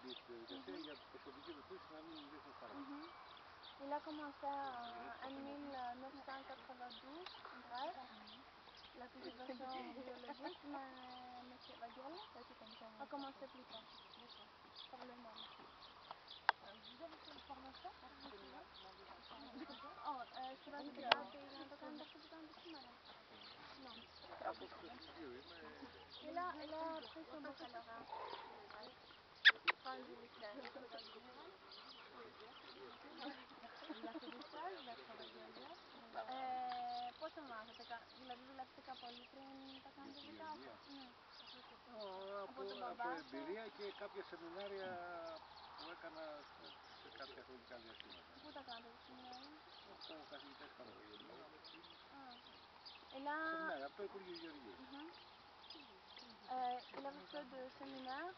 συνεχίσει τη διαδικασία για προσωπική του χρήση να μην δείχνουν χαρά. Il a commencé en 1992, bref, la cultivation biologique, mais M. Vagel a commencé plus tard, par le nom. Vous avez fait une formation Στη βασιλιά πήγα να το κάνετε αυτό που κάνετε σήμερα. Από το στοιχείο είμαι... Il a pris son baccalauréat. Fin du lycée. Il a fait des stages, il a travaillé ailleurs. Πόσο μάθατε, δηλαδή δουλεύτηκα πολύ πριν τα κάνετε δικά σας? Ναι. Από εμπειρία και κάποια σεμινάρια που έκανα σε κάποια χρονικά διαστήματα. Πού τα κάνετε τα σεμινάρια? Από καθηγητές πανεπιστημίου. Σεμινάρια, από το Υπουργείο Γεωργίας. Il avait fait des séminaires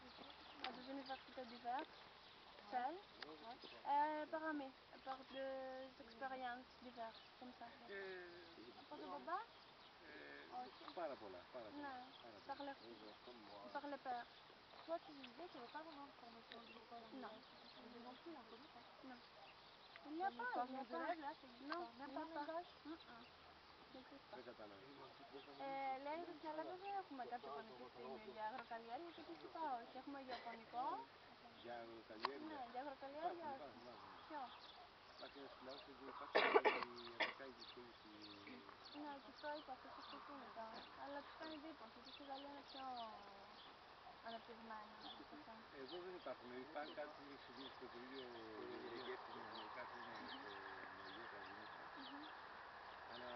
à des universités diverses, seul, par amis, par des expériences diverses, comme ça. Από τον μπαμπά? Πάρα πολλά. Ναι, il parlait père. Toi, tu me disais qu'il n'y avait pas vraiment de formation agricole en Non. Ils non plus, on ne connaît pas. Non. Il n'y a pas, il n'y a pas. Là, c'est Non, même il n'y pas a pas. l'élevage. Δεν καταλαβαίνω. Λέει ότι στην Ελλάδα δεν έχουμε κάποιο πανεπιστήμιο για αγροκαλλιέργεια και της είπα όχι. Έχουμε γεωπονικό. Για αγροκαλλιέργεια. Ναι, για αγροκαλλιέργεια όχι. Ποιο? Υπάρχει ένας κλάδος που υπάρχει η αμερικάνικη σχολή. Ναι, τους το είπα αυτό στο αυτοκίνητο. Αλλά τους κάνει εντύπωση ότι στη Γαλλία είναι πιο αναπτυγμένα. Εδώ δεν υπάρχουν. Υπάρχει κάτι που έχει συμβεί στο Υπουργείο Γεωργίας στην Αμερικά, είναι στο Νεογεία, τα Δήμητρα. Αλλά